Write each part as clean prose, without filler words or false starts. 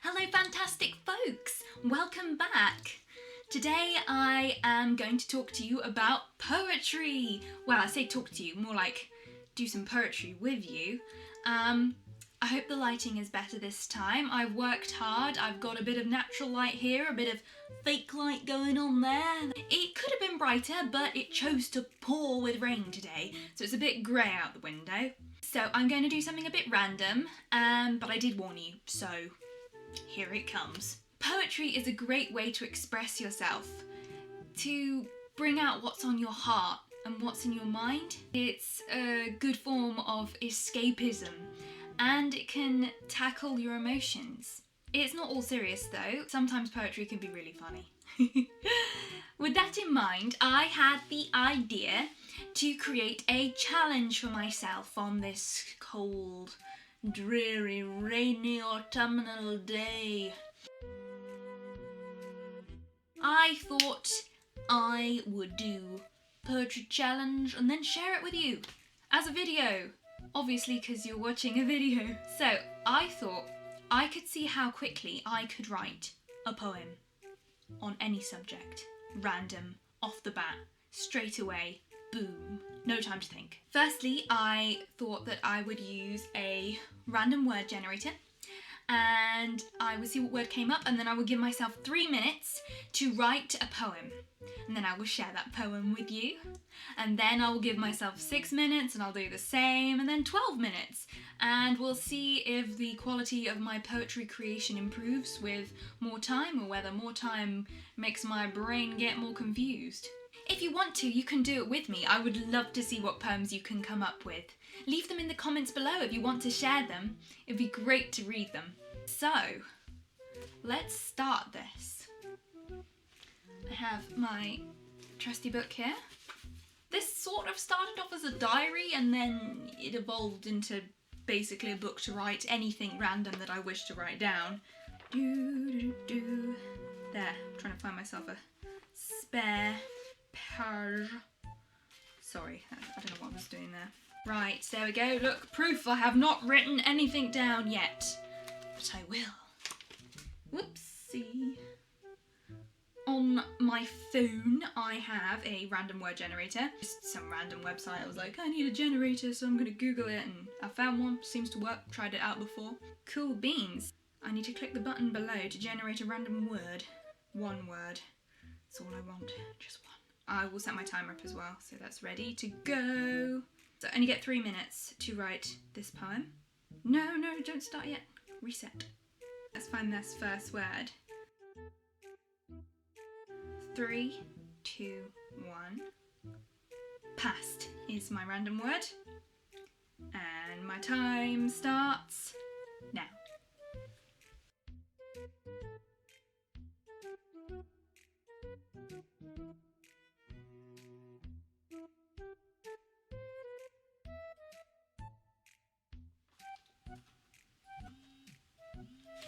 Hello fantastic folks, welcome back. Today I am going to talk to you about poetry. Well, I say talk to you, more like do some poetry with you. I hope the lighting is better this time. I've worked hard, I've got a bit of natural light here, a bit of fake light going on there. It could have been brighter, but it chose to pour with rain today, so it's a bit grey out the window. So I'm going to do something a bit random, but I did warn you, so here it comes. Poetry is a great way to express yourself, to bring out what's on your heart and what's in your mind. It's a good form of escapism and it can tackle your emotions. It's not all serious though, sometimes poetry can be really funny. With that in mind, I had the idea to create a challenge for myself on this cold, dreary, rainy autumnal day. I thought I would do poetry challenge and then share it with you as a video, obviously because you're watching a video. So I thought I could see how quickly I could write a poem on any subject, random, off the bat, straight away, boom, no time to think. Firstly, I thought that I would use a random word generator and I would see what word came up and then I would give myself 3 minutes to write a poem. And then I will share that poem with you. And then I will give myself 6 minutes and I'll do the same, and then 12 minutes. And we'll see if the quality of my poetry creation improves with more time, or whether more time makes my brain get more confused. If you want to, you can do it with me. I would love to see what poems you can come up with. Leave them in the comments below if you want to share them. It'd be great to read them. So, let's start this. I have my trusty book here. This sort of started off as a diary and then it evolved into basically a book to write anything random that I wish to write down. There, I'm trying to find myself a spare page. Sorry, I don't know what I was doing there. Right, there we go. Look, proof I have not written anything down yet. But I will. Whoopsie. On my phone, I have a random word generator. Just some random website. I was like, I need a generator, so I'm going to Google it, and I found one. Seems to work. Tried it out before. Cool beans. I need to click the button below to generate a random word. One word. That's all I want. Just one. I will set my timer up as well, so that's ready to go. So I only get 3 minutes to write this poem. No, don't start yet. Reset. Let's find this first word. 3, 2, 1. Past is my random word. And my time starts now.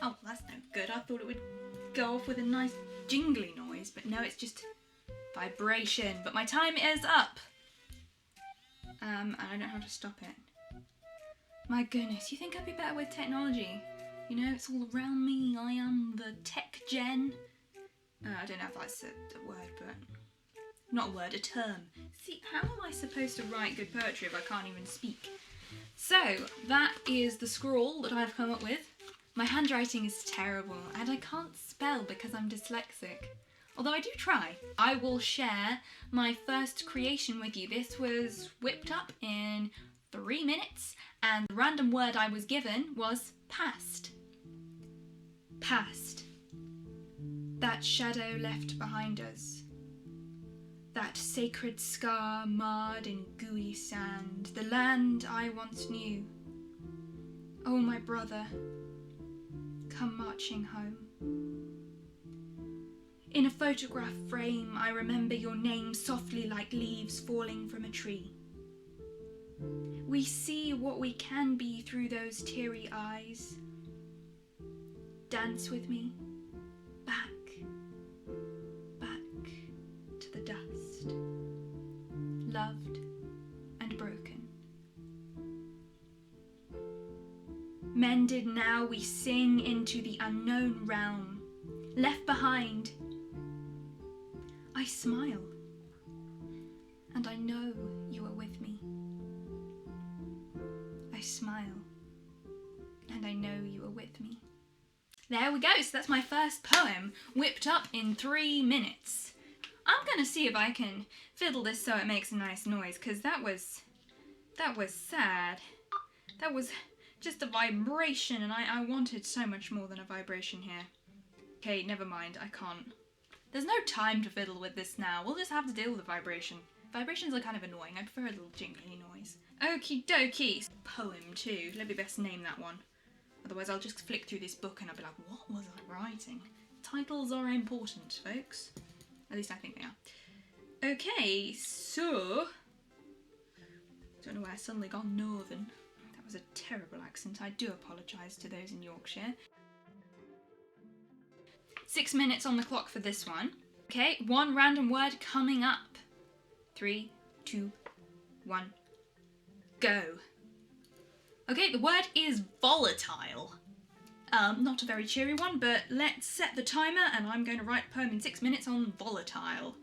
Oh, that's no good. I thought it would go off with a nice jingly noise, but no, it's just vibration. But my time is up. And I don't know how to stop it. My goodness, you think I'd be better with technology? You know, it's all around me. I am the tech gen. I don't know if that's a word, but not a word, a term. See, how am I supposed to write good poetry if I can't even speak? So, that is the scrawl that I've come up with. My handwriting is terrible and I can't spell because I'm dyslexic. Although I do try. I will share my first creation with you. This was whipped up in 3 minutes and the random word I was given was past. Past. That shadow left behind us. That sacred scar marred in gooey sand. The land I once knew. Oh, my brother. Come marching home. In a photograph frame, I remember your name softly like leaves falling from a tree. We see what we can be through those teary eyes. Dance with me, back to the dust, loved and broken. Men ended, now we sing into the unknown realm. Left behind, I smile, and I know you are with me. I smile, and I know you are with me. There we go, so that's my first poem, whipped up in 3 minutes. I'm gonna see if I can fiddle this so it makes a nice noise, because that was sad. That was just a vibration, and I wanted so much more than a vibration here. Okay, never mind, I can't. There's no time to fiddle with this now. We'll just have to deal with the vibration. Vibrations are kind of annoying. I prefer a little jingly noise. Okie dokie. Poem too. Let me best name that one. Otherwise I'll just flick through this book and I'll be like, what was I writing? Titles are important, folks. At least I think they are. Okay, so... Don't know why I suddenly gone northern. That was a terrible accent. I do apologise to those in Yorkshire. 6 minutes on the clock for this one. Okay, one random word coming up. 3, 2, 1, go. Okay, the word is volatile. Not a very cheery one, but let's set the timer and I'm going to write a poem in 6 minutes on volatile.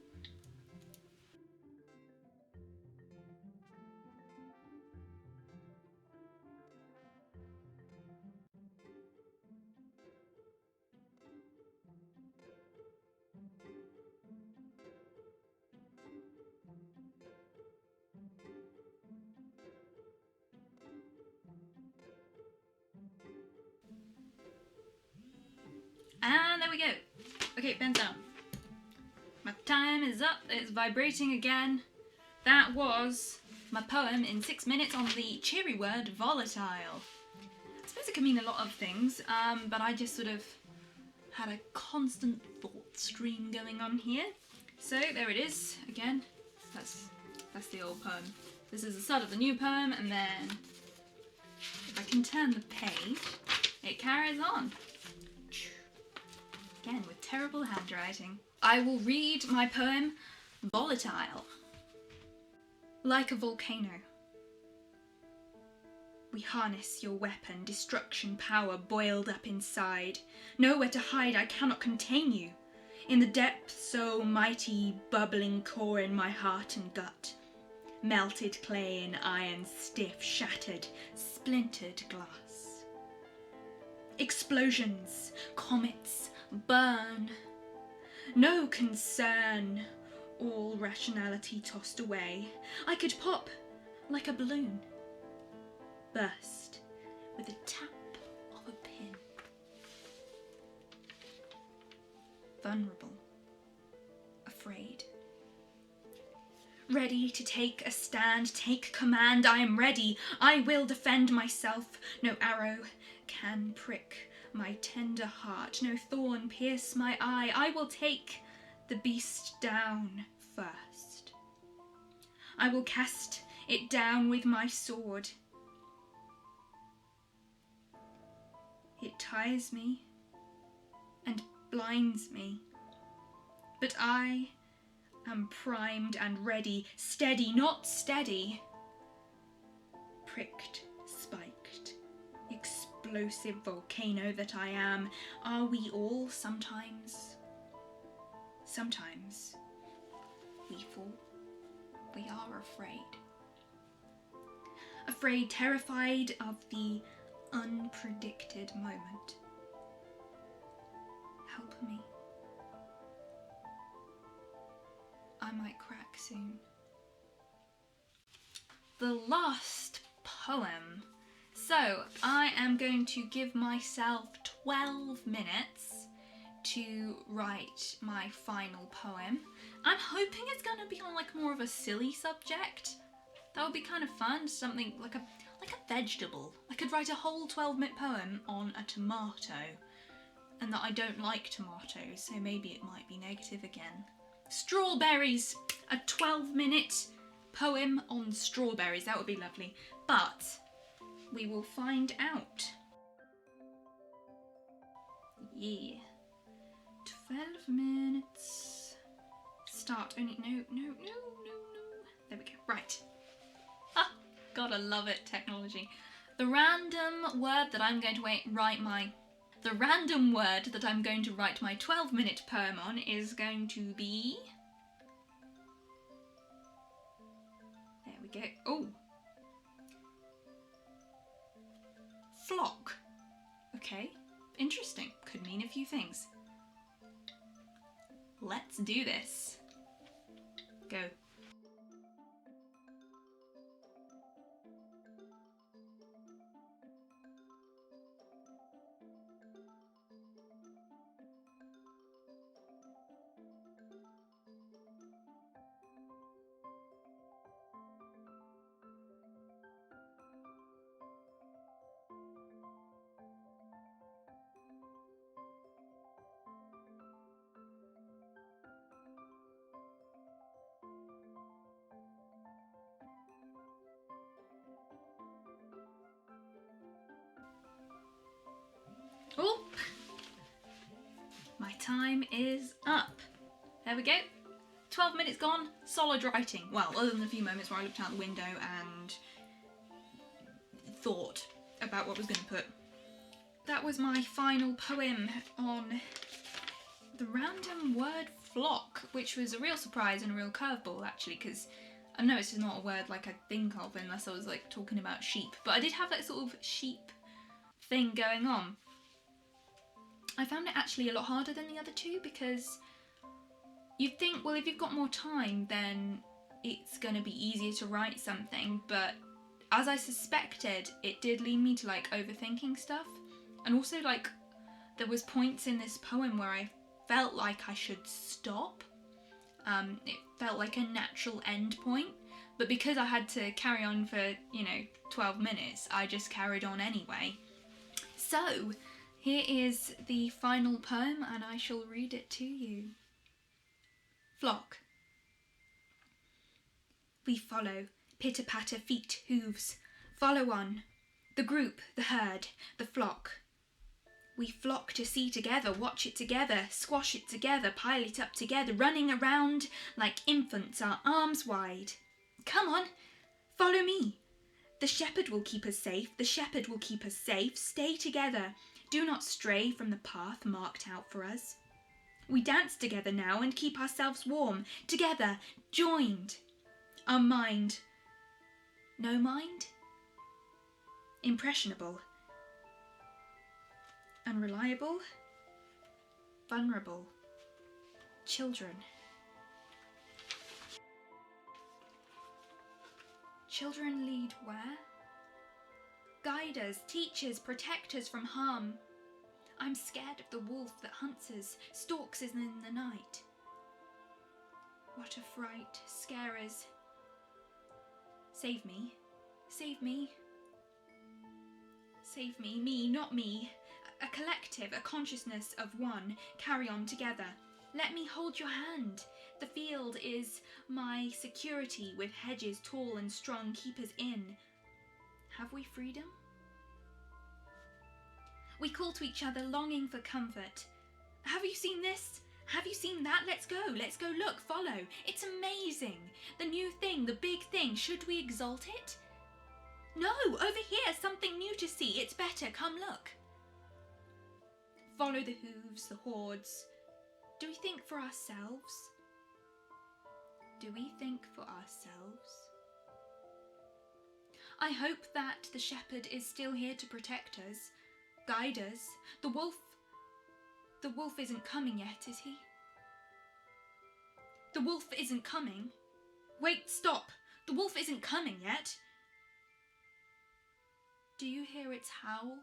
And there we go. Okay, pen's down. My time is up. It's vibrating again. That was my poem in 6 minutes on the cheery word volatile. I suppose it can mean a lot of things, but I just sort of had a constant thought stream going on here. So there it is again. That's the old poem. This is the start of the new poem, and then if I can turn the page, it carries on. Again, with terrible handwriting. I will read my poem, Volatile. Like a volcano, we harness your weapon, destruction power boiled up inside. Nowhere to hide, I cannot contain you. In the depth so mighty, bubbling core in my heart and gut. Melted clay and iron stiff, shattered, splintered glass. Explosions, comets, burn. No concern, all rationality tossed away. I could pop like a balloon, burst with a tap of a pin. Vulnerable, afraid. Ready to take a stand, take command, I am ready. I will defend myself. No arrow can prick my tender heart, no thorn pierce my eye. I will take the beast down first. I will cast it down with my sword. It ties me and blinds me, but I am primed and ready, steady, not steady, pricked, spiked, explosive volcano that I am. Are we all sometimes? Sometimes we fall. We are afraid. Afraid, terrified of the unpredicted moment. Help me. I might crack soon. The last poem. So I am going to give myself 12 minutes to write my final poem. I'm hoping it's going to be on like more of a silly subject. That would be kind of fun, something like a vegetable. I could write a whole 12-minute poem on a tomato, and that I don't like tomatoes, so maybe it might be negative again. Strawberries! A 12-minute poem on strawberries, that would be lovely. But we will find out. Yeah. 12 minutes. Start only, no. There we go, right. Ah, gotta love it, technology. The random word that I'm going to write my 12-minute poem on is going to be... There we go. Oh! Flock. Okay, interesting. Could mean a few things. Let's do this. Go. Oh! My time is up. There we go. 12 minutes gone, solid writing. Well, other than a few moments where I looked out the window and thought about what I was going to put. That was my final poem on the random word flock, which was a real surprise and a real curveball actually, because I know it's not a word like I think of unless I was like talking about sheep, but I did have that sort of sheep thing going on. I found it actually a lot harder than the other two because you'd think, well, if you've got more time, then it's going to be easier to write something, but as I suspected, it did lead me to like overthinking stuff. And also like there was points in this poem where I felt like I should stop. It felt like a natural end point, but because I had to carry on for, 12 minutes, I just carried on anyway. So here is the final poem and I shall read it to you. Flock. We follow, pitter-patter feet, hooves, follow on, the group, the herd, the flock. We flock to see together, watch it together, squash it together, pile it up together, running around like infants, our arms wide. Come on, follow me. The shepherd will keep us safe, the shepherd will keep us safe. Stay together, do not stray from the path marked out for us. We dance together now and keep ourselves warm, together, joined. Our mind, no mind? Impressionable. Unreliable. Vulnerable. Children. Children lead where? Guide us, teach us, protect us from harm. I'm scared of the wolf that hunts us, stalks us in the night. What a fright, scare us. Save me, save me. Save me, me, not me. A collective, a consciousness of one, carry on together. Let me hold your hand. The field is my security, with hedges tall and strong keep us in. Have we freedom? We call to each other, longing for comfort. Have you seen this? Have you seen that? Let's go, look, follow. It's amazing. The new thing, the big thing. Should we exalt it? No, over here, something new to see. It's better, come look. Follow the hooves, the hordes. Do we think for ourselves? Do we think for ourselves? I hope that the shepherd is still here to protect us, guide us. The wolf isn't coming yet, is he? The wolf isn't coming. Wait, stop. The wolf isn't coming yet. Do you hear its howl?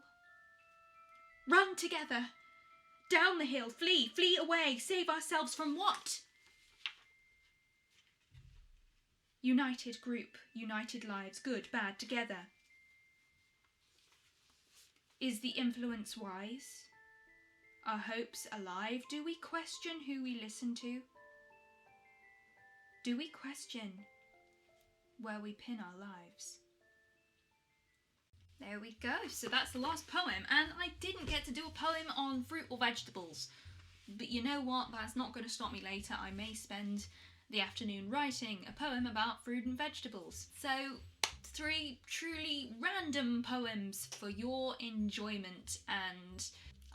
Run together. Down the hill, flee, flee away, save ourselves from what? United group, united lives, good, bad, together. Is the influence wise? Our hopes alive? Do we question who we listen to? Do we question where we pin our lives? There we go, so that's the last poem, and I didn't get to do a poem on fruit or vegetables. But you know what, that's not going to stop me later. I may spend the afternoon writing a poem about fruit and vegetables. So 3 truly random poems for your enjoyment, and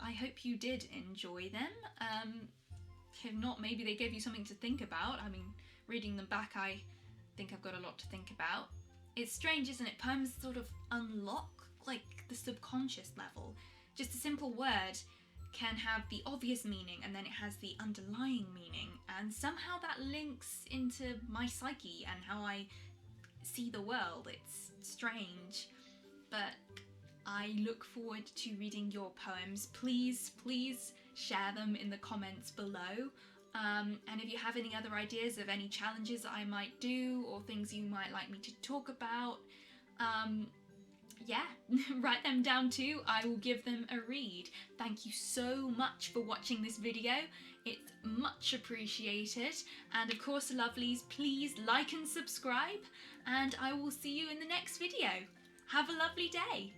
I hope you did enjoy them. If not, maybe they gave you something to think about. I mean, reading them back, I think I've got a lot to think about. It's strange, isn't it? Poems sort of unlock, like, the subconscious level. Just a simple word can have the obvious meaning and then it has the underlying meaning, and somehow that links into my psyche and how I see the world. It's strange, but I look forward to reading your poems. Please share them in the comments below. And if you have any other ideas of any challenges that I might do or things you might like me to talk about, yeah, write them down too. I will give them a read. Thank you so much for watching this video. It's much appreciated. And of course, lovelies, please like and subscribe, and I will see you in the next video. Have a lovely day.